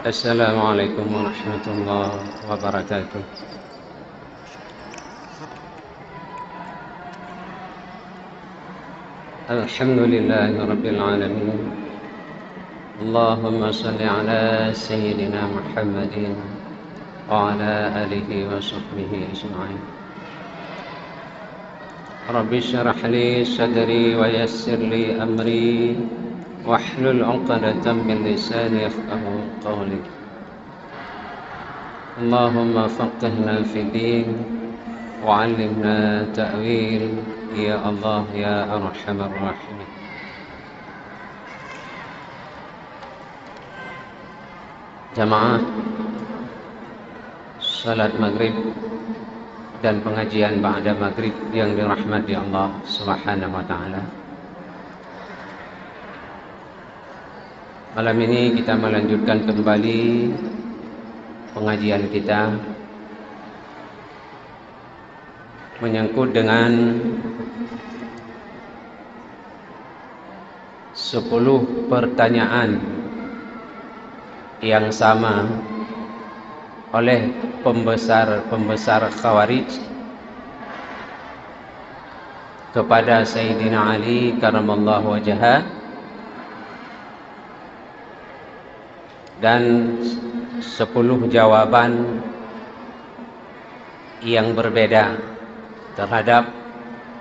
Assalamualaikum warahmatullahi wabarakatuh. Alhamdulillahi rabbil alamin. Allahumma salli ala sayyidina Muhammadin wa ala alihi wa sahbihi ajma'in. Rabbi shrah li sadri wa yassir li amri wahlul 'uqdatam min lisani yafqahu qawli. Allahumma faqihna fid din wa 'allimna ta'wil ya Allah ya arhamar rahimin. Jamaah salat maghrib dan pengajian ba'da maghrib yang dirahmati Allah Subhanahu wa taala. Malam ini kita melanjutkan kembali pengajian kita menyangkut dengan 10 pertanyaan yang sama oleh pembesar Khawarij kepada Sayyidina Ali karramallahu wajhah, dan 10 jawaban yang berbeda terhadap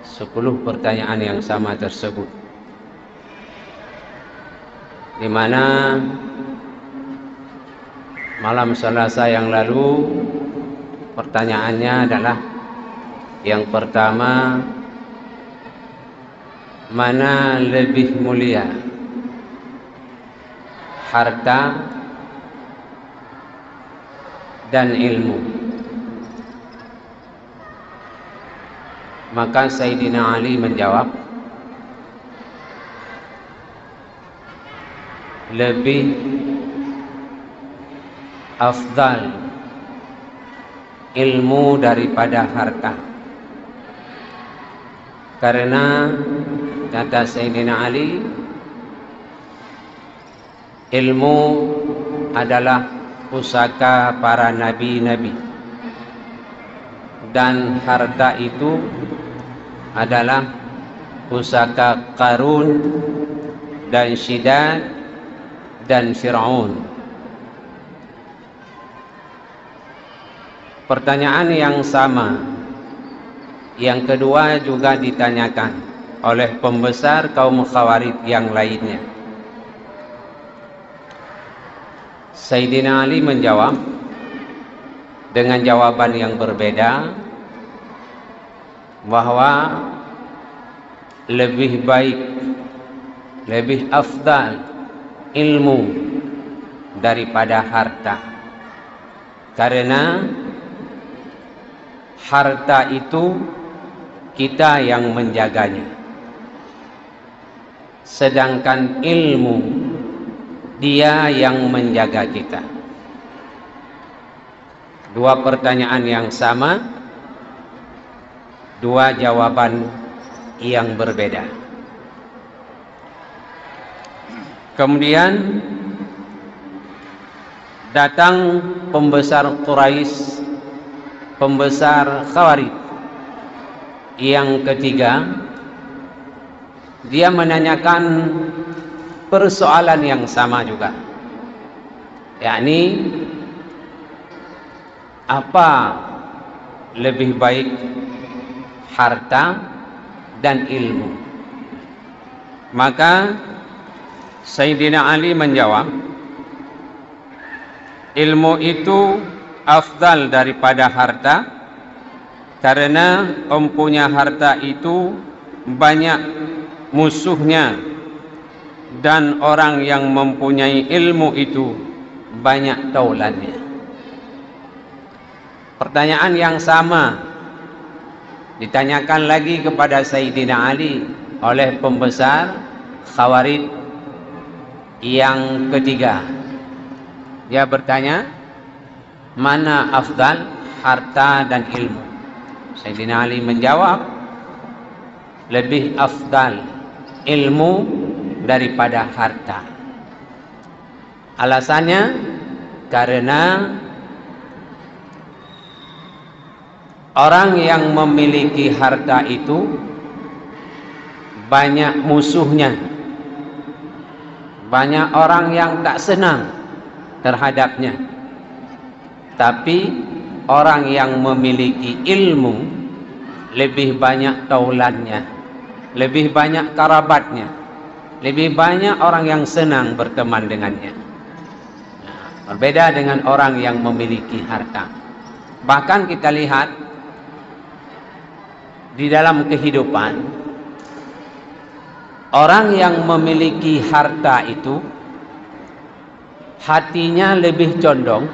10 pertanyaan yang sama tersebut, di mana malam Selasa yang lalu pertanyaannya adalah yang pertama, mana lebih mulia, harta dan ilmu? Maka Sayyidina Ali menjawab, lebih afdal ilmu daripada harta. Karena kata Sayyidina Ali, ilmu adalah pusaka para nabi-nabi, dan harta itu adalah pusaka Qarun dan Syidad dan Fir'aun. Pertanyaan yang sama yang kedua juga ditanyakan oleh pembesar kaum Khawarij yang lainnya. Sayyidina Ali menjawab dengan jawaban yang berbeda, bahwa lebih baik, lebih afdal ilmu daripada harta. Karena harta itu kita yang menjaganya, sedangkan ilmu dia yang menjaga kita. Dua pertanyaan yang sama, dua jawaban yang berbeda. Kemudian datang pembesar Quraisy, pembesar Khawarij yang ketiga. Dia menanyakan persoalan yang sama juga, yakni apa lebih baik, harta dan ilmu? Maka Sayyidina Ali menjawab, ilmu itu afdal daripada harta, karena mempunyai harta itu banyak musuhnya, dan orang yang mempunyai ilmu itu banyak taulannya. Pertanyaan yang sama ditanyakan lagi kepada Sayyidina Ali oleh pembesar Khawarij yang ketiga. Dia bertanya, mana afdal, harta dan ilmu? Sayyidina Ali menjawab, lebih afdal ilmu daripada harta. Alasannya Karena orang yang memiliki harta itu banyak musuhnya, banyak orang yang tak senang terhadapnya. Tapi orang yang memiliki ilmu lebih banyak taulannya, lebih banyak kerabatnya, lebih banyak orang yang senang berteman dengannya. Berbeda dengan orang yang memiliki harta. Bahkan kita lihat di dalam kehidupan, orang yang memiliki harta itu hatinya lebih condong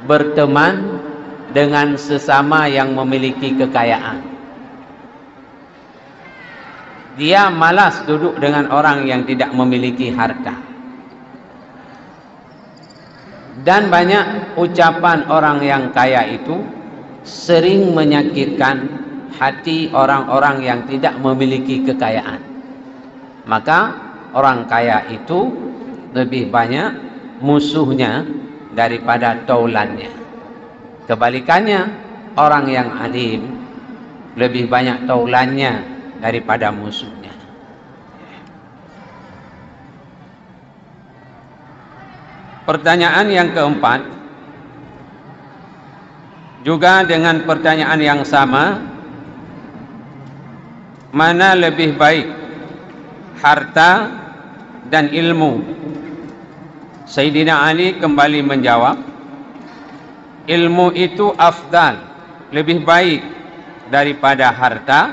berteman dengan sesama yang memiliki kekayaan. Dia malas duduk dengan orang yang tidak memiliki harta. Dan banyak ucapan orang yang kaya itu sering menyakitkan hati orang-orang yang tidak memiliki kekayaan. Maka orang kaya itu lebih banyak musuhnya daripada taulannya. Kebalikannya, orang yang alim lebih banyak taulannya daripada musuhnya. Pertanyaan yang keempat juga dengan pertanyaan yang sama, mana lebih baik, harta dan ilmu? Sayyidina Ali kembali menjawab, ilmu itu afdal, lebih baik daripada harta,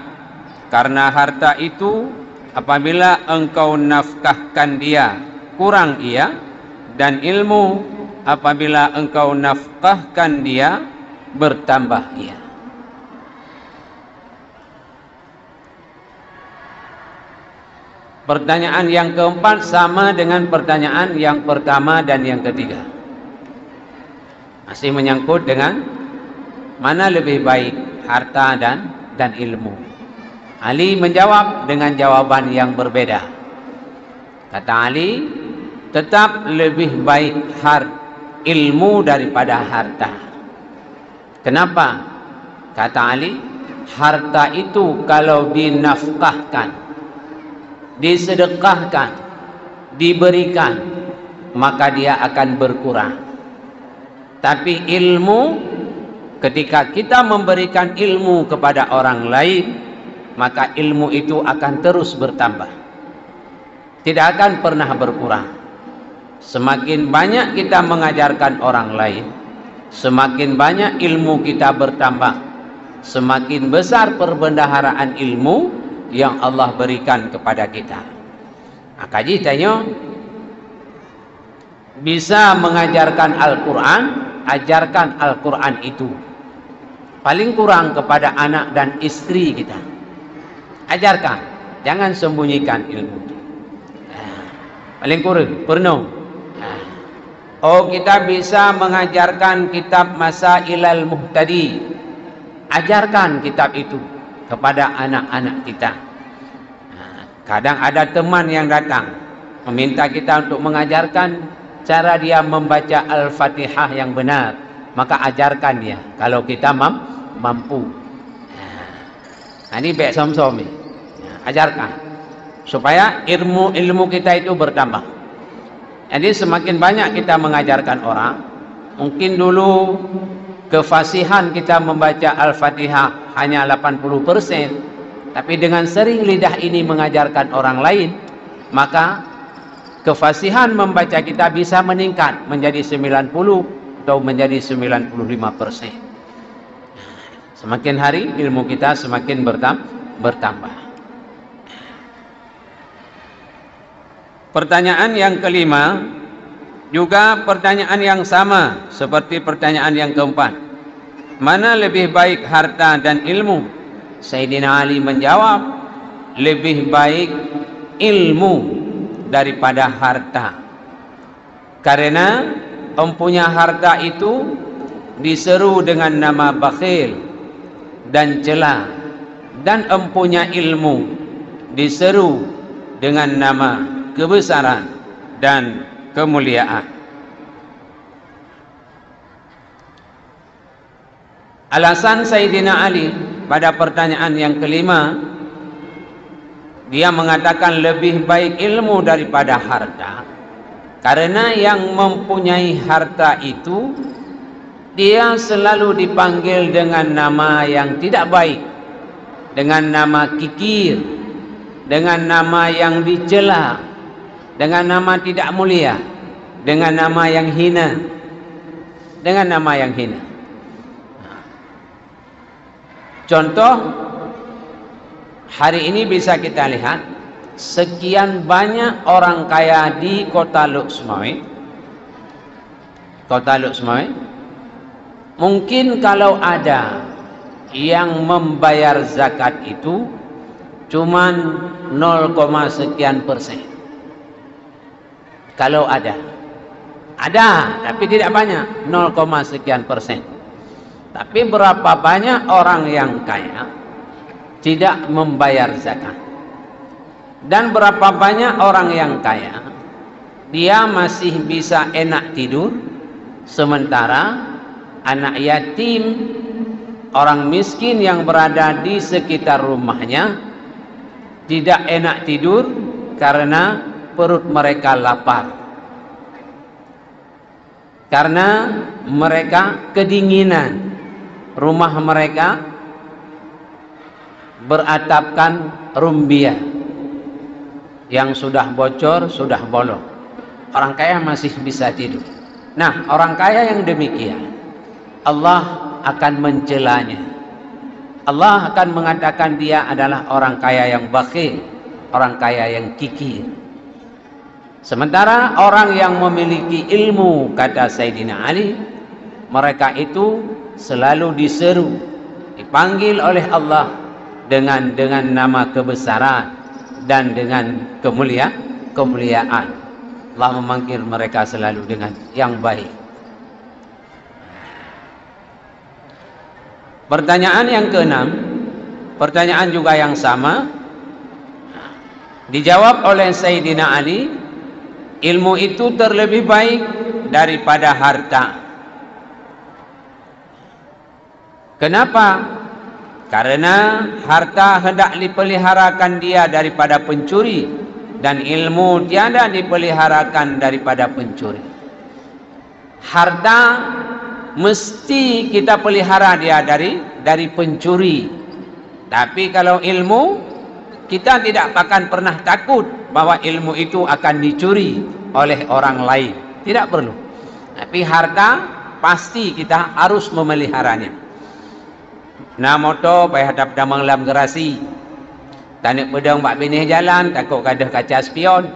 karena harta itu apabila engkau nafkahkan dia kurang ia, dan ilmu apabila engkau nafkahkan dia bertambah ia. Pertanyaan yang keempat sama dengan pertanyaan yang pertama dan yang ketiga. Masih menyangkut dengan mana lebih baik, harta dan ilmu. Ali menjawab dengan jawaban yang berbeda. Kata Ali, tetap lebih baik ilmu daripada harta. Kenapa? Kata Ali, harta itu kalau dinafkahkan, disedekahkan, diberikan, maka dia akan berkurang. Tapi ilmu, ketika kita memberikan ilmu kepada orang lain, maka ilmu itu akan terus bertambah, tidak akan pernah berkurang. Semakin banyak kita mengajarkan orang lain, semakin banyak ilmu kita bertambah, semakin besar perbendaharaan ilmu yang Allah berikan kepada kita. Kaji tanya, bisa mengajarkan Al-Quran, ajarkan Al-Quran itu paling kurang kepada anak dan istri kita. Ajarkan, jangan sembunyikan ilmu. Paling kurang, penuh. Oh, kita bisa mengajarkan kitab Masailal Muhtadi. Ajarkan kitab itu kepada anak-anak kita. Kadang ada teman yang datang meminta kita untuk mengajarkan cara dia membaca Al-Fatihah yang benar. Maka ajarkan dia kalau kita mampu. Ini baik som-som. Ajarkan supaya ilmu kita itu bertambah. Jadi semakin banyak kita mengajarkan orang, mungkin dulu kefasihan kita membaca Al-Fatihah hanya 80%, tapi dengan sering lidah ini mengajarkan orang lain, maka kefasihan membaca kita bisa meningkat menjadi 90 atau menjadi 95%. Semakin hari ilmu kita semakin bertambah. Pertanyaan yang kelima juga pertanyaan yang sama seperti pertanyaan yang keempat. Mana lebih baik, harta dan ilmu? Sayyidina Ali menjawab, lebih baik ilmu daripada harta. Karena mempunyai harta itu diseru dengan nama bakhil dan cela, dan mempunyai ilmu diseru dengan nama kebesaran dan kemuliaan. Alasan Sayyidina Ali pada pertanyaan yang kelima, dia mengatakan lebih baik ilmu daripada harta, karena yang mempunyai harta itu dia selalu dipanggil dengan nama yang tidak baik, dengan nama kikir, dengan nama yang dicela, dengan nama tidak mulia, dengan nama yang hina, dengan nama yang hina. Contoh, hari ini bisa kita lihat sekian banyak orang kaya di kota Luk Semawe. Kota Luk Semawe, mungkin kalau ada yang membayar zakat itu cuman 0, sekian persen. Kalau ada tapi tidak banyak, 0, sekian persen. Tapi berapa banyak orang yang kaya tidak membayar zakat, dan berapa banyak orang yang kaya dia masih bisa enak tidur, sementara anak yatim, orang miskin yang berada di sekitar rumahnya tidak enak tidur karena perut mereka lapar, karena mereka kedinginan. Rumah mereka beratapkan rumbia yang sudah bocor, sudah bolong. Orang kaya masih bisa tidur. Nah, orang kaya yang demikian Allah akan mencelanya. Allah akan mengatakan dia adalah orang kaya yang bakhil, orang kaya yang kikir. Sementara orang yang memiliki ilmu, kata Sayyidina Ali, mereka itu selalu diseru, dipanggil oleh Allah dengan nama kebesaran dan dengan kemuliaan. Allah memanggil mereka selalu dengan yang baik. Pertanyaan yang keenam, pertanyaan juga yang sama, dijawab oleh Sayyidina Ali, ilmu itu terlebih baik daripada harta. Kenapa? Karena harta hendak dipeliharakan dia daripada pencuri, dan ilmu tiada dipeliharakan daripada pencuri. Harta mesti kita pelihara dia dari pencuri. Tapi kalau ilmu, kita tidak akan pernah takut bahwa ilmu itu akan dicuri oleh orang lain. Tidak perlu. Tapi harta pasti kita harus memeliharanya. Nah, motor payah hadap damang lam gerasi. Tanik pedang bak binih jalan, takut kadah kaca spion.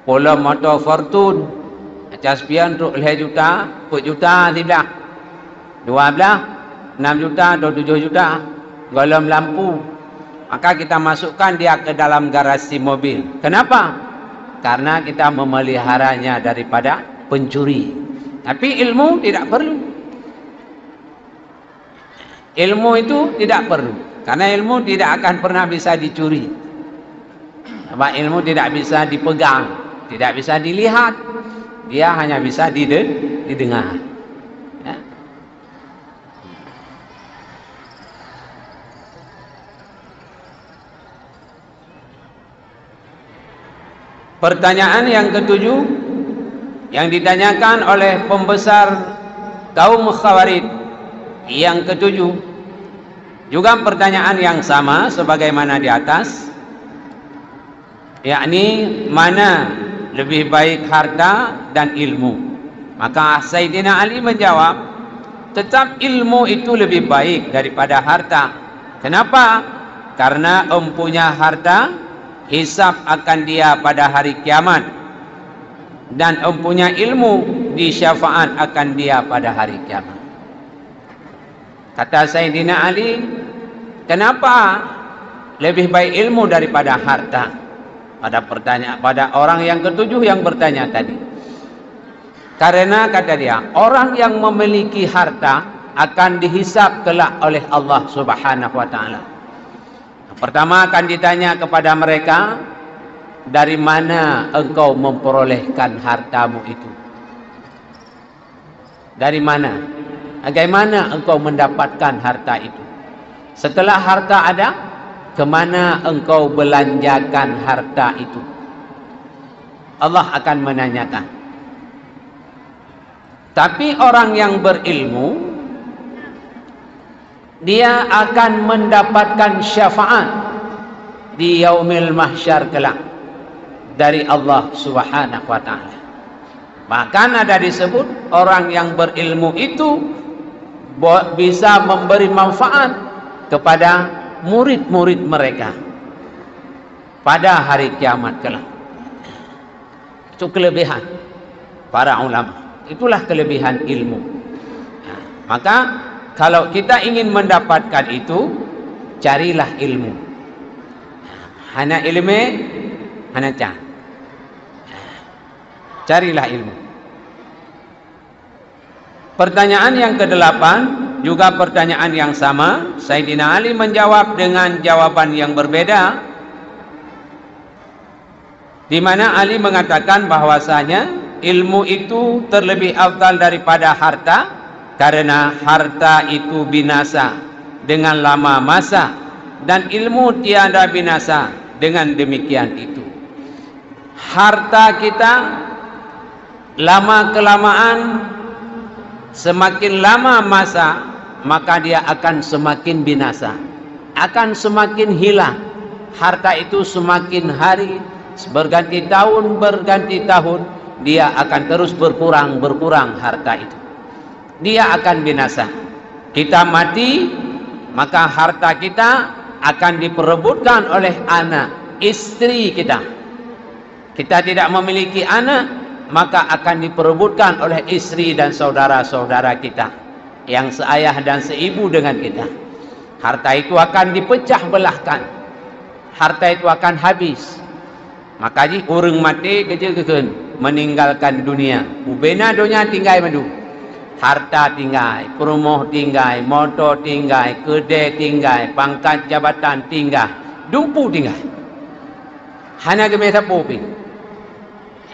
Pula motor Fortune, kaca spion ruk 2 juta, 4 juta sebelah. 12, 6 juta atau 7 juta. Golong lampu. Maka kita masukkan dia ke dalam garasi mobil. Kenapa? Karena kita memeliharanya daripada pencuri. Tapi ilmu tidak perlu. Ilmu itu tidak perlu, karena ilmu tidak akan pernah bisa dicuri. Sebab ilmu tidak bisa dipegang, tidak bisa dilihat, dia hanya bisa didengar. Ya. Pertanyaan yang ketujuh yang ditanyakan oleh pembesar kaum Khawarij yang ketujuh, juga pertanyaan yang sama sebagaimana di atas, yakni mana lebih baik harta dan ilmu. Maka Sayyidina Ali menjawab, tetap ilmu itu lebih baik daripada harta. Kenapa? Karena empunya harta, hisab akan dia pada hari kiamat, dan empunya ilmu, disyafaat akan dia pada hari kiamat. Kata Sayyidina Ali, kenapa lebih baik ilmu daripada harta? Pada orang yang ketujuh yang bertanya tadi. Karena kata dia, orang yang memiliki harta akan dihisab kelak oleh Allah Subhanahu wa taala. Pertama akan ditanya kepada mereka, dari mana engkau memperolehkan hartamu itu? Dari mana? Bagaimana engkau mendapatkan harta itu? Setelah harta ada, kemana engkau belanjakan harta itu? Allah akan menanyakan. Tapi orang yang berilmu, dia akan mendapatkan syafaat di yaumil mahsyar kelak dari Allah Subhanahu wa taala. Bahkan ada disebut orang yang berilmu itu bisa memberi manfaat kepada murid-murid mereka pada hari kiamat kelak. Itu kelebihan para ulama. Itulah kelebihan ilmu. Maka kalau kita ingin mendapatkan itu, carilah ilmu. Hana ilmu, hana can. Carilah ilmu. Pertanyaan yang ke-8 juga pertanyaan yang sama. Sayyidina Ali menjawab dengan jawaban yang berbeda, di mana Ali mengatakan bahwasanya ilmu itu terlebih afdal daripada harta, karena harta itu binasa dengan lama masa dan ilmu tiada binasa dengan demikian itu. Harta kita lama kelamaan, semakin lama masa, maka dia akan semakin binasa, akan semakin hilang. Harta itu semakin hari, berganti tahun, dia akan terus berkurang harta itu. Dia akan binasa. Kita mati, maka harta kita akan diperebutkan oleh anak, istri kita. Kita tidak memiliki anak, maka akan diperebutkan oleh istri dan saudara-saudara kita yang seayah dan seibu dengan kita. Harta itu akan dipecah belahkan. Harta itu akan habis. Maka orang mati kejegeun meninggalkan dunia. Ubena dunia tinggal madu. Harta tinggal, rumah tinggal, motor tinggal, kedai tinggal, pangkat jabatan tinggal, dumpu tinggal. Hanya gemesa popi.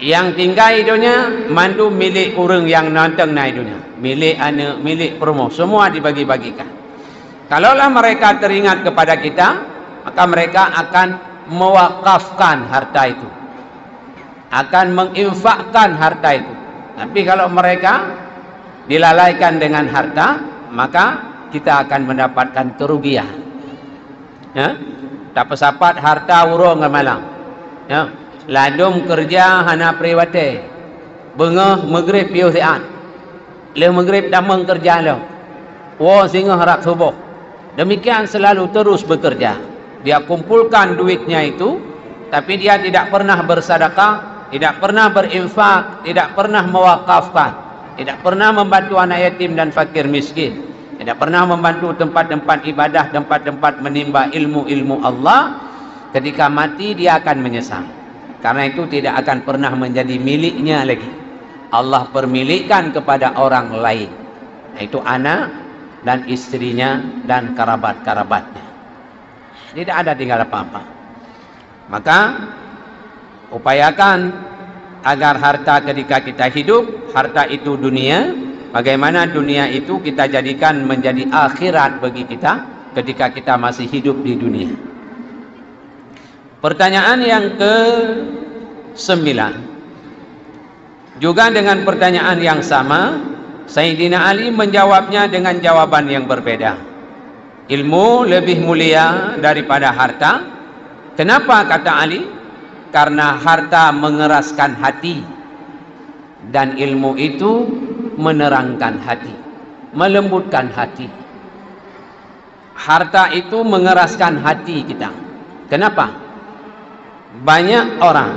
Yang tinggal dunia mandu milik orang yang nantang naik dunia, milik anak, milik rumah, semua dibagi-bagikan. Kalaulah mereka teringat kepada kita, maka mereka akan mewakafkan harta itu, akan menginfakkan harta itu. Tapi kalau mereka dilalaikan dengan harta, maka kita akan mendapatkan kerugian. Ya, tak pesapat harta urung malam. Ya, ladum kerja hana private, bengah maghrib piu sian, le maghrib damang kerja lo, wo singa harap subuh. Demikian selalu terus bekerja. Dia kumpulkan duitnya itu, tapi dia tidak pernah bersedekah, tidak pernah berinfak, tidak pernah mewakafkan, tidak pernah membantu anak yatim dan fakir miskin, tidak pernah membantu tempat-tempat ibadah, tempat-tempat menimba ilmu-ilmu Allah. Ketika mati dia akan menyesal. Karena itu tidak akan pernah menjadi miliknya lagi. Allah permilikkan kepada orang lain, yaitu anak dan istrinya dan kerabat-kerabatnya. Tidak ada tinggal apa-apa. Maka upayakan agar harta ketika kita hidup, harta itu dunia, bagaimana dunia itu kita jadikan menjadi akhirat bagi kita ketika kita masih hidup di dunia. Pertanyaan yang ke-9 juga dengan pertanyaan yang sama, Sayyidina Ali menjawabnya dengan jawaban yang berbeda. Ilmu lebih mulia daripada harta. Kenapa kata Ali? Karena harta mengeraskan hati dan ilmu itu menerangkan hati, melembutkan hati. Harta itu mengeraskan hati kita. Kenapa? Banyak orang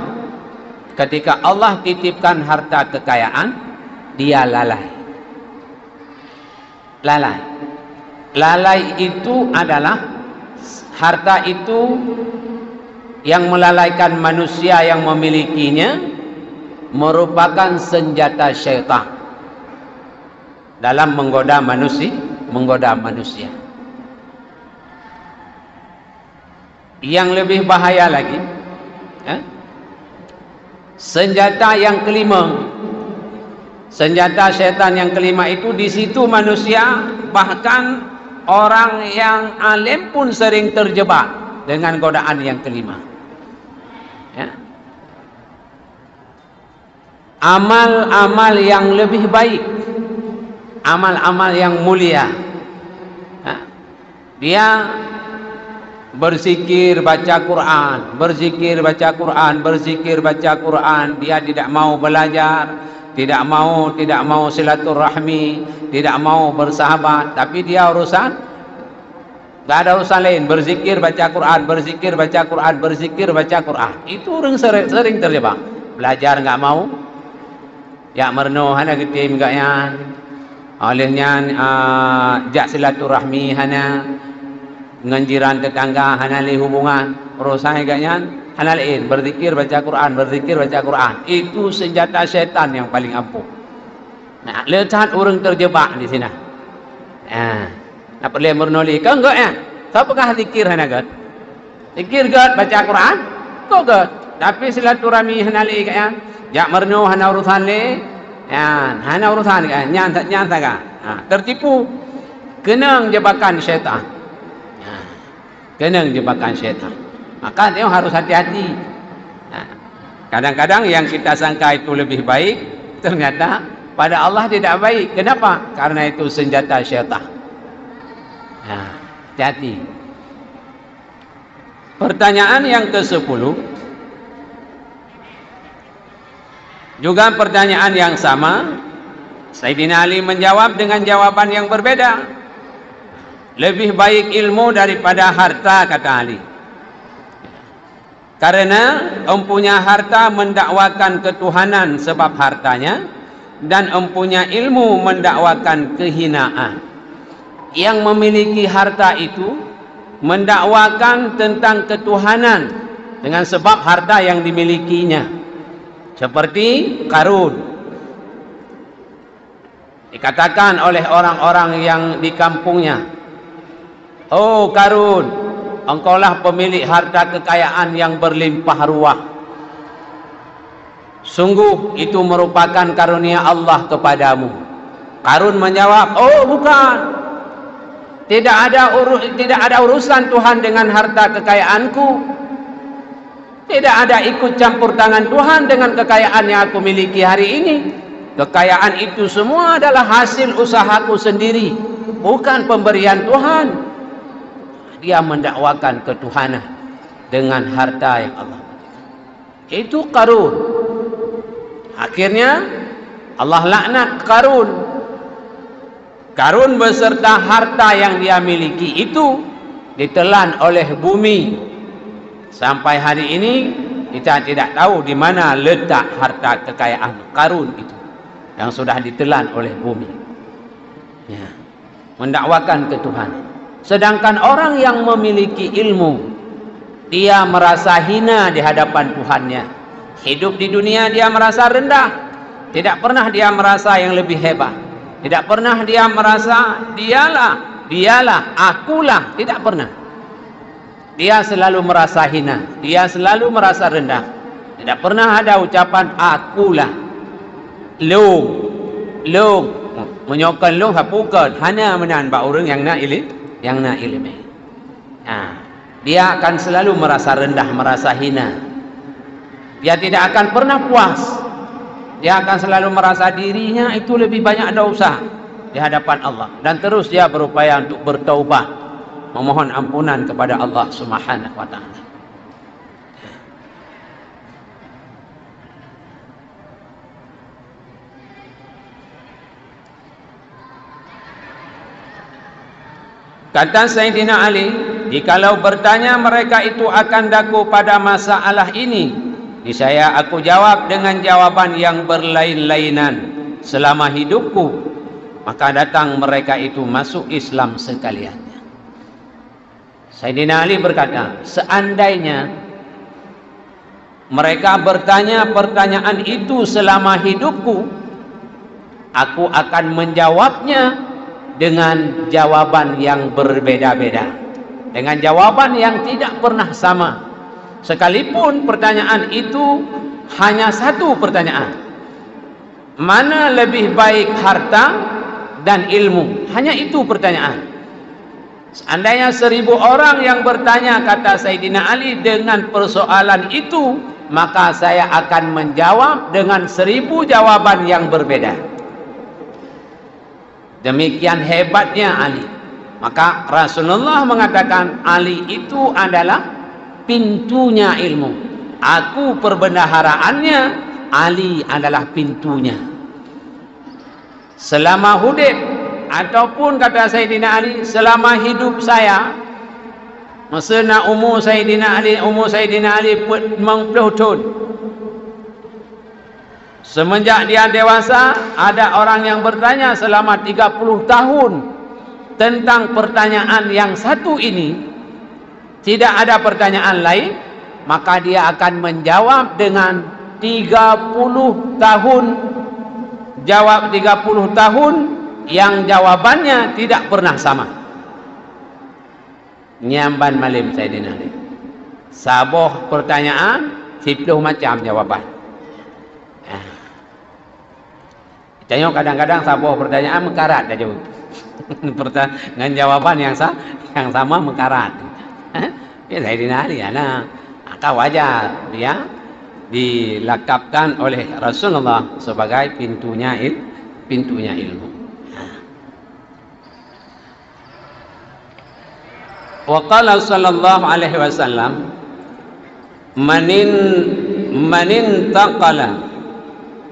ketika Allah titipkan harta kekayaan, dia lalai. Lalai itu adalah harta itu yang melalaikan manusia yang memilikinya, merupakan senjata syaitan dalam menggoda manusia. Yang lebih bahaya lagi, senjata yang kelima Senjata syaitan yang kelima itu, di situ manusia, bahkan orang yang alim pun sering terjebak dengan godaan yang kelima. Ya. Amal-amal yang lebih baik, amal-amal yang mulia. Ya. Dia berzikir, baca Quran, berzikir, baca Quran, berzikir, baca Quran. Dia tidak mau belajar, tidak mau silaturahmi, tidak mau bersahabat, tapi dia urusan, tak ada urusan lain, berzikir, baca Quran, berzikir, baca Quran, berzikir, baca Quran. Itu orang sering terjebak. Belajar enggak mau, ya merno hana getim enggak yan, olehnya jak silaturahmi hana, nganjiran tetangga hana li hubungan, urusan enggak yan. Hanalain, berzikir, baca Quran, berzikir, baca Quran. Itu senjata syaitan yang paling ampuh. Nah, lihat orang terjebak di sini. Nak boleh bernoli, kau enggak ya? Kau pernah zikir hanagat? Zikir gat, baca Quran? Kau gat. Tapi silaturahmi hanali ya? Jak merno hana urusan le, ya, hana urusan kan? Nyan saga. Tertipu, kenang jebakan syaitan. Kenang jebakan syaitan. Maka dia harus hati-hati. Kadang-kadang yang kita sangka itu lebih baik, ternyata pada Allah tidak baik. Kenapa? Karena itu senjata syaitan. Hati-hati. Pertanyaan yang ke-10, juga pertanyaan yang sama. Sayyidina Ali menjawab dengan jawaban yang berbeda. Lebih baik ilmu daripada harta, kata Ali. Karena empunya harta mendakwakan ketuhanan sebab hartanya, dan empunya ilmu mendakwakan kehinaan. Yang memiliki harta itu mendakwakan tentang ketuhanan dengan sebab harta yang dimilikinya. Seperti Qarun. Dikatakan oleh orang-orang yang di kampungnya, "Oh Qarun, engkaulah pemilik harta kekayaan yang berlimpah ruah. Sungguh itu merupakan karunia Allah kepadamu." Qarun menjawab, "Oh bukan. Tidak ada urusan Tuhan dengan harta kekayaanku. Tidak ada ikut campur tangan Tuhan dengan kekayaan yang aku miliki hari ini. Kekayaan itu semua adalah hasil usahaku sendiri, bukan pemberian Tuhan." Dia mendakwakan ketuhanan dengan harta yang Allah berikan. Itu Qarun. Akhirnya Allah laknat Qarun. Qarun beserta harta yang dia miliki itu ditelan oleh bumi. Sampai hari ini kita tidak tahu di mana letak harta kekayaan Qarun itu yang sudah ditelan oleh bumi. Ya. Mendakwakan ketuhanan. Sedangkan orang yang memiliki ilmu, dia merasa hina di hadapan Tuhannya. Hidup di dunia dia merasa rendah. Tidak pernah dia merasa yang lebih hebat. Tidak pernah dia merasa dialah, akulah. Tidak pernah. Dia selalu merasa hina. Dia selalu merasa rendah. Tidak pernah ada ucapan akulah. Long. Menyokong long hapukan. Hana menan ba orang yang nak ilmu. Dia akan selalu merasa rendah, merasa hina. Dia tidak akan pernah puas. Dia akan selalu merasa dirinya itu lebih banyak dosa di hadapan Allah, dan terus dia berupaya untuk bertaubat, memohon ampunan kepada Allah Subhanahu wa taala. Kata Sayyidina Ali, jikalau bertanya mereka itu akan daku pada masalah ini, niscaya aku jawab dengan jawaban yang berlain-lainan selama hidupku, maka datang mereka itu masuk Islam sekaliannya. Sayyidina Ali berkata, seandainya mereka bertanya pertanyaan itu selama hidupku, aku akan menjawabnya dengan jawaban yang berbeda-beda, dengan jawaban yang tidak pernah sama, sekalipun pertanyaan itu hanya satu pertanyaan. mana lebih baik harta dan ilmu? Hanya itu pertanyaan. Seandainya 1000 orang yang bertanya, kata Sayyidina Ali, dengan persoalan itu, maka saya akan menjawab dengan 1000 jawaban yang berbeda. Demikian hebatnya Ali. Maka Rasulullah mengatakan Ali itu adalah pintunya ilmu. Aku perbendaharaannya, Ali adalah pintunya. Selama hidup, ataupun kata Sayyidina Ali, selama hidup saya, masa nak umur Sayyidina Ali 40 tahun. Semenjak dia dewasa, ada orang yang bertanya selama 30 tahun tentang pertanyaan yang satu ini, tidak ada pertanyaan lain, maka dia akan menjawab dengan 30 tahun. Jawab 30 tahun yang jawabannya tidak pernah sama. Nyamban malim Sayyidina Ali. Saboh pertanyaan, 10 macam jawaban. Tengok kadang-kadang saboh pertanyaan mekarat dah jawab. Dengan jawaban yang sama mekarat. Ya Sayyidina Ali maka wajar dia dilakapkan oleh Rasulullah sebagai pintunya ilmu. Wa qala sallallahu alaihi wasallam, manin taqala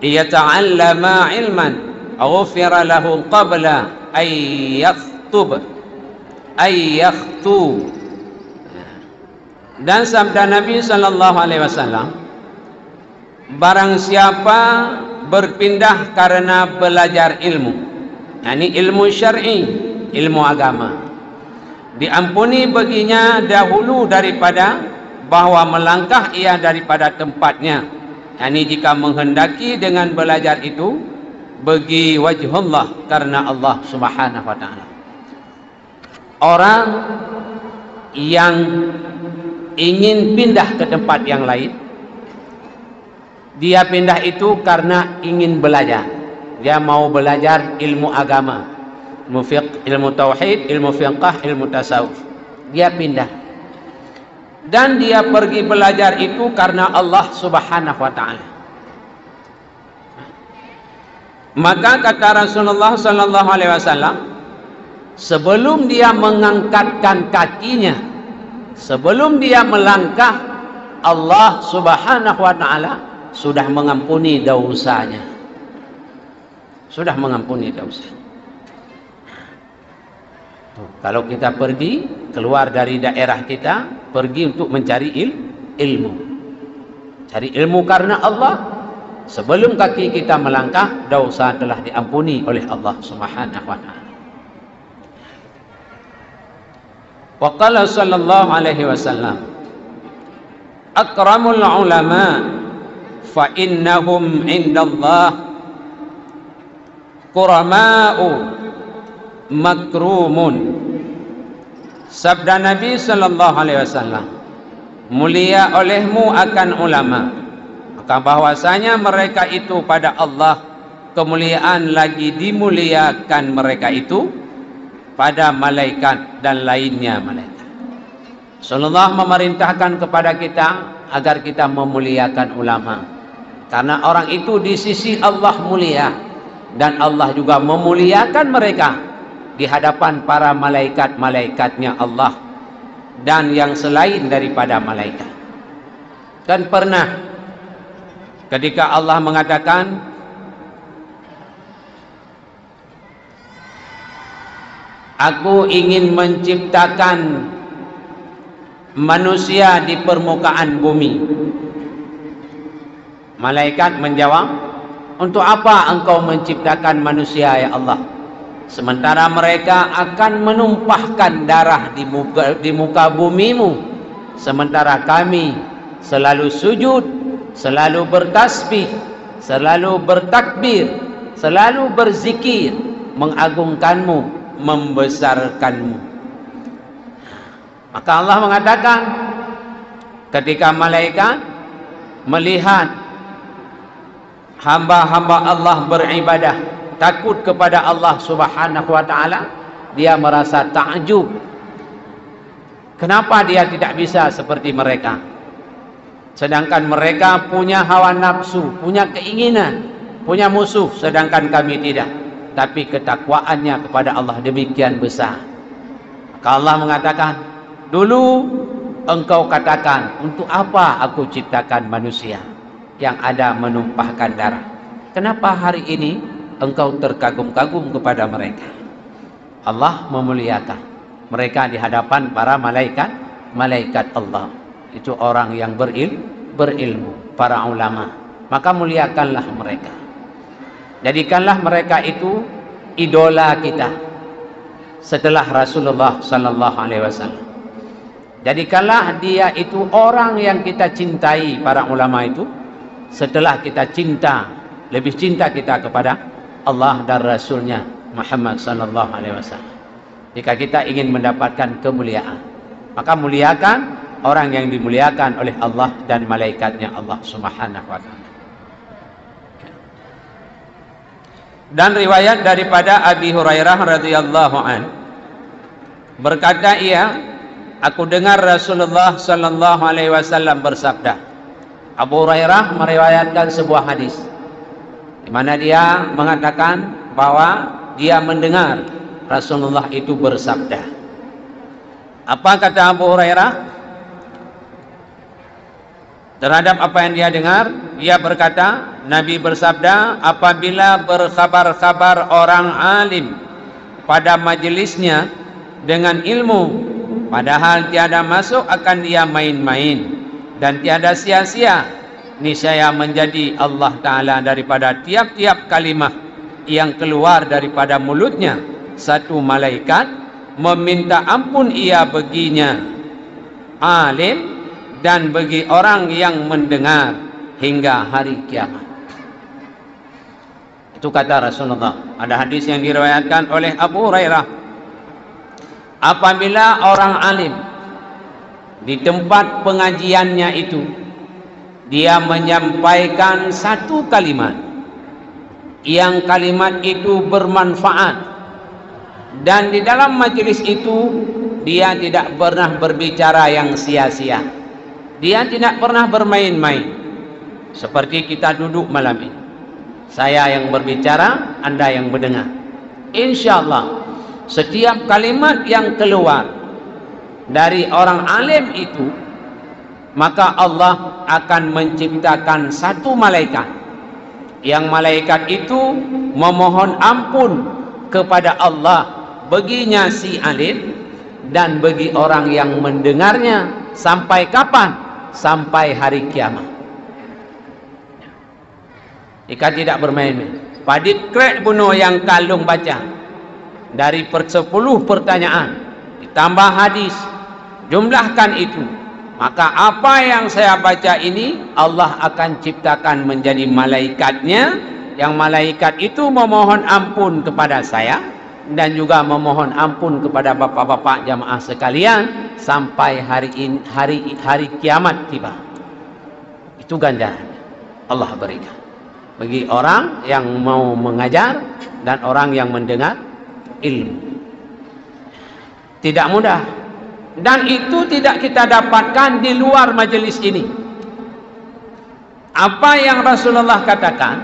yata'allama ilman ghufira lahu qabla ay yakhtu. Dan sabda Nabi sallallahu alaihi wasallam, barang siapa berpindah karena belajar ilmu, yakni ilmu syar'i, ilmu agama, diampuni baginya dahulu daripada bahwa melangkah ia daripada tempatnya, yakni jika menghendaki dengan belajar itu bagi wajhullah, karena Allah Subhanahu wa taala. Orang yang ingin pindah ke tempat yang lain, dia pindah itu karena ingin belajar. Dia mau belajar ilmu agama, ilmu fiqh, ilmu tauhid, ilmu fiqh, ilmu tasawuf. Dia pindah. Dan dia pergi belajar itu karena Allah Subhanahu wa taala. Maka kata Rasulullah sallallahu alaihi wasallam, sebelum dia mengangkatkan kakinya, sebelum dia melangkah, Allah Subhanahu wa taala sudah mengampuni dosanya. Sudah mengampuni dosa. Kalau kita pergi keluar dari daerah kita, pergi untuk mencari ilmu. Cari ilmu karena Allah, sebelum kaki kita melangkah, dosa telah diampuni oleh Allah Subhanahu wa taala. Wa qala sallallahu alaihi wasallam, akramul ulama fa innahum indallah qurama'u makrumun. Sabda Nabi sallallahu alaihi wasallam, mulia olehmu akan ulama, maka bahwasanya mereka itu pada Allah kemuliaan, lagi dimuliakan mereka itu pada malaikat dan lainnya malaikat. Rasulullah memerintahkan kepada kita agar kita memuliakan ulama, karena orang itu di sisi Allah mulia, dan Allah juga memuliakan mereka di hadapan para malaikat-malaikatnya Allah dan yang selain daripada malaikat. Dan pernah ketika Allah mengatakan, aku ingin menciptakan manusia di permukaan bumi, malaikat menjawab, untuk apa engkau menciptakan manusia ya Allah, sementara mereka akan menumpahkan darah di muka bumimu, sementara kami selalu sujud, selalu bertasbih, selalu bertakbir, selalu berzikir, mengagungkanmu, membesarkanmu. Maka Allah mengatakan, ketika malaikat melihat hamba-hamba Allah beribadah, takut kepada Allah Subhanahu wa taala, dia merasa takjub. Kenapa dia tidak bisa seperti mereka? Sedangkan mereka punya hawa nafsu, punya keinginan, punya musuh, sedangkan kami tidak. Tapi ketakwaannya kepada Allah demikian besar. Maka Allah mengatakan, dulu engkau katakan, untuk apa aku ciptakan manusia yang ada menumpahkan darah? Kenapa hari ini engkau terkagum-kagum kepada mereka? Allah memuliakan mereka di hadapan para malaikat Allah. Itu orang yang berilmu, para ulama. Maka muliakanlah mereka. Jadikanlah mereka itu idola kita setelah Rasulullah sallallahu alaihi wasallam. Jadikanlah dia itu orang yang kita cintai, para ulama itu, setelah kita cinta, lebih cinta kita kepada Allah dan Rasulnya Muhammad sallallahu alaihi wasallam. Jika kita ingin mendapatkan kemuliaan, maka muliakan orang yang dimuliakan oleh Allah dan malaikatnya Allah Subhanahu wa taala. Dan riwayat daripada Abi Hurairah radhiyallahu an, berkata ia, aku dengar Rasulullah sallallahu alaihi wasallam bersabda. Abu Hurairah meriwayatkan sebuah hadis di mana dia mengatakan bahwa dia mendengar Rasulullah itu bersabda. Apa kata Abu Hurairah terhadap apa yang dia dengar? Dia berkata, Nabi bersabda, apabila berkhabar-khabar orang alim pada majelisnya dengan ilmu, padahal tiada masuk akan dia main-main dan tiada sia-sia, niscaya menjadi Allah Ta'ala daripada tiap-tiap kalimah yang keluar daripada mulutnya satu malaikat meminta ampun ia baginya alim dan bagi orang yang mendengar hingga hari kiamat. Itu kata Rasulullah. Ada hadis yang diriwayatkan oleh Abu Hurairah. Apabila orang alim di tempat pengajiannya itu, dia menyampaikan satu kalimat, yang kalimat itu bermanfaat, dan di dalam majelis itu dia tidak pernah berbicara yang sia-sia, dia tidak pernah bermain-main. Seperti kita duduk malam ini, saya yang berbicara, Anda yang mendengar. InsyaAllah setiap kalimat yang keluar dari orang alim itu, maka Allah akan menciptakan satu malaikat, yang malaikat itu memohon ampun kepada Allah baginya si alim dan bagi orang yang mendengarnya. Sampai kapan? Sampai hari kiamat. Jika tidak bermain-main, Padit krek bunuh yang kalung baca dari 10 pertanyaan ditambah hadis, jumlahkan itu, maka apa yang saya baca ini Allah akan ciptakan menjadi malaikatnya, yang malaikat itu memohon ampun kepada saya dan juga memohon ampun kepada bapak-bapak jamaah sekalian sampai hari kiamat tiba. Itu ganjaran Allah berikan bagi orang yang mau mengajar dan orang yang mendengar ilmu. Tidak mudah, dan itu tidak kita dapatkan di luar majelis ini. Apa yang Rasulullah katakan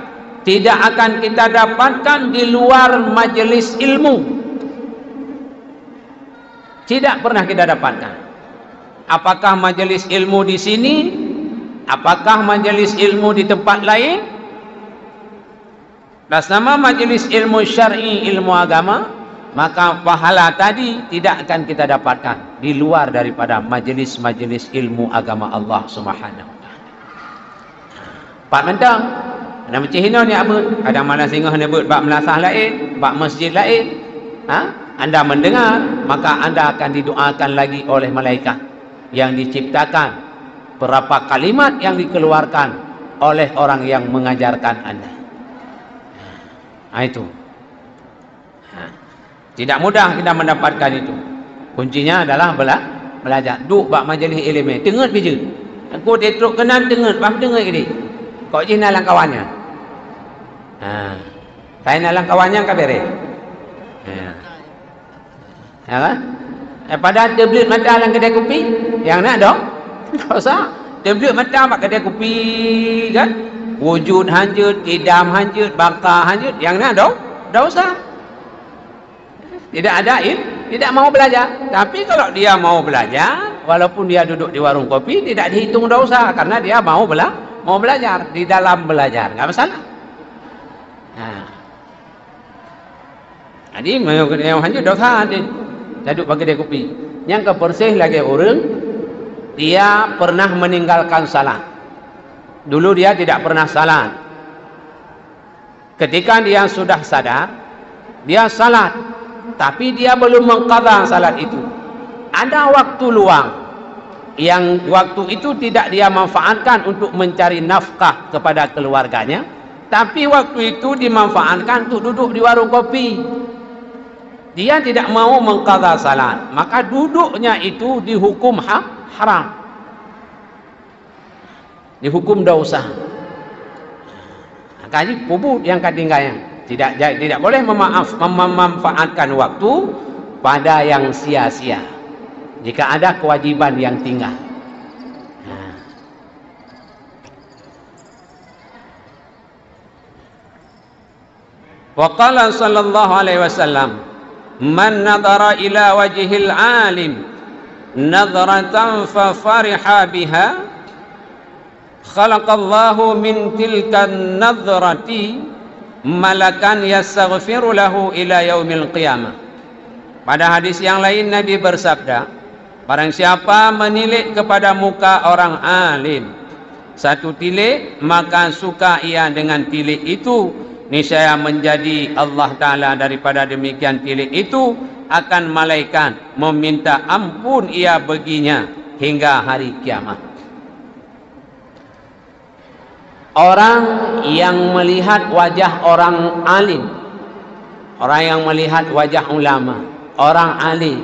tidak akan kita dapatkan di luar majelis ilmu. Tidak pernah kita dapatkan. Apakah majelis ilmu di sini? Apakah majelis ilmu di tempat lain? Atas nama majelis ilmu syar'i, ilmu agama, maka pahala tadi tidak akan kita dapatkan di luar daripada majelis-majelis ilmu agama Allah Subhanahu wa taala. Pak mentang ada macam hina ni apa? Kadang malas singgah nyebut bab melasah lain, bab masjid lain. Anda mendengar, maka anda akan didoakan lagi oleh malaikat yang diciptakan. Berapa kalimat yang dikeluarkan oleh orang yang mengajarkan anda. Itu. Tidak mudah kita mendapatkan itu. Kuncinya adalah belajar. Duk bab majlis ilmu. Dengar bija. Aku detruk kenan dengar, bab dengar ini. Kok jina lang kawannya. Kain alang kawannya kabere. Ya kan? Pada tablet mata alang kedai kopi, yang nak dong? Tak usah. Tablet mata mak kedai kopi kan? Wujud hanjut, idam hanjut, bakar hanjut, yang nak dong? Tak usah. Tidak ada tidak mau belajar. Tapi kalau dia mau belajar, walaupun dia duduk di warung kopi, tidak dihitung dosa karena dia mau belajar di dalam belajar, nggak masalah. Jadi yang hanya dosa duduk bagi dia kopi. Yang kepersih lagi orang, dia pernah meninggalkan salat. Dulu dia tidak pernah salat. Ketika dia sudah sadar, dia salat, tapi dia belum mengqadha salat itu. Ada waktu luang yang waktu itu tidak dia manfaatkan untuk mencari nafkah kepada keluarganya, tapi waktu itu dimanfaatkan untuk duduk di warung kopi. Dia tidak mau mengqadha salat, maka duduknya itu dihukum haram, dihukum dosa. Kaji pubut yang ketinggalan. Tidak boleh memanfaatkan waktu pada yang sia-sia jika ada kewajiban yang tinggal. Wa qala sallallahu alaihi wasallam, man nadhara ila wajhil alim nadratan fa fariha biha khalaqallahu min tilka nadrati malakan yastaghfiru lahu ila yaumil qiyamah. Pada hadis yang lain Nabi bersabda, barang siapa menilik kepada muka orang alim satu tilik, maka suka ia dengan tilik itu, niscaya menjadi Allah Ta'ala daripada demikian tilik itu akan malaikat meminta ampun ia baginya hingga hari kiamat. Orang yang melihat wajah orang alim, orang yang melihat wajah ulama, orang alim,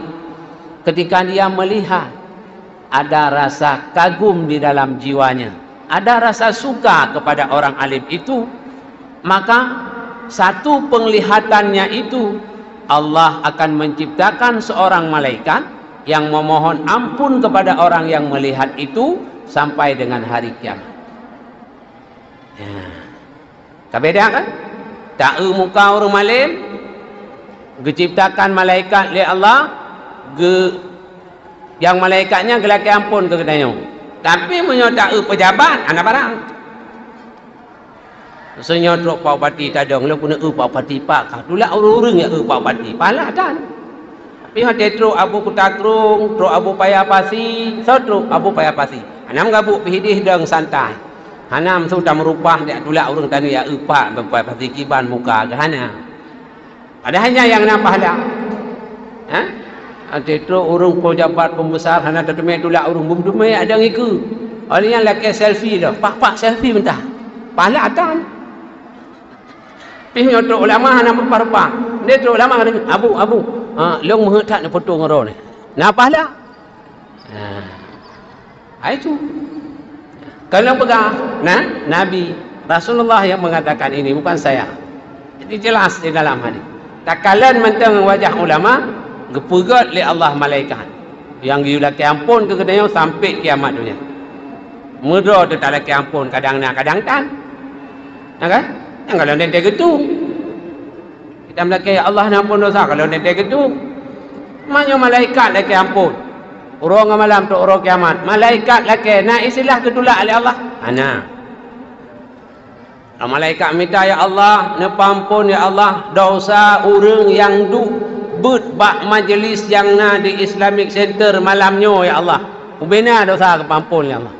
ketika dia melihat, ada rasa kagum di dalam jiwanya, ada rasa suka kepada orang alim itu, maka satu penglihatannya itu Allah akan menciptakan seorang malaikat yang memohon ampun kepada orang yang melihat itu sampai dengan hari kiamat. Kabeda kan? Ta'u muka orang alim, diciptakan malaikat oleh Allah, yang malaikatnya gelaki ampun ke kedanya. Tapi menyotau pejabat anak barang. Senyodok pau pati tadong lu guna pau pati pak. Dula urung ya pau pati. Pala dan. Tapi hati tro abu kutakrung, tro abu payapasi, sotro abu payapasi. Anam gabuk pihidih deng santai. Hanam sudah merubah dia dula urung tanu ya pak payapasi kiban muka gahana. Padahal yang nampak dah. Hati tro urung pejabat pembesar hana teteme dula urung bumdume ada ngiku. Olehnya laki selfie dah. Pak selfie mentah. Pala dan. Pihnya tu ulama hana berpa. Dia tu ulama kata abu. Long menghetak nak foto ngoro ni. Napa dah? Itu. Kalau pegang, Nabi Rasulullah yang mengatakan ini, bukan saya. Jadi jelas di dalam hadis. Tak kalian mentang wajah ulama, gepegat oleh Allah malaikat. Yang diulaki ampun ke kedanya sampai kiamat dunia. Mudah tu tak laki ampun, kadang nak, kadang tak. Kan? Yang kalau nanti gitu, kita melaki Allah ampun dosa. Kalau nanti gitu, mana malaikat laki ampun. Urang malam tu urang kiamat. Malaikat laki, nak istilah ketulak oleh Allah. Ana. Malaikat minta ya Allah, nepampun ya Allah dosa orang yang duduk bak majlis yang na di Islamic Center malamnya ya Allah. Ubena dosa kepampun ya Allah.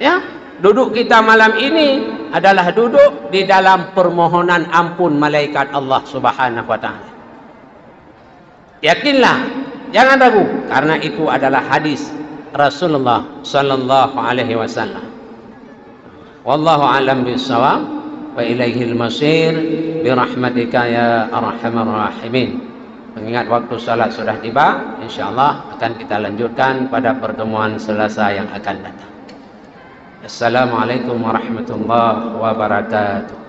Ya, duduk kita malam ini adalah duduk di dalam permohonan ampun malaikat Allah Subhanahu wa taala. Yakinlah, jangan ragu, karena itu adalah hadis Rasulullah sallallahu alaihi wasallam. Wallahu a'lam bissawab wa ilaihil masir bi rahmatika ya arhamar rahimin. Mengingat waktu salat sudah tiba, insyaallah akan kita lanjutkan pada pertemuan Selasa yang akan datang. Assalamualaikum warahmatullahi wabarakatuh.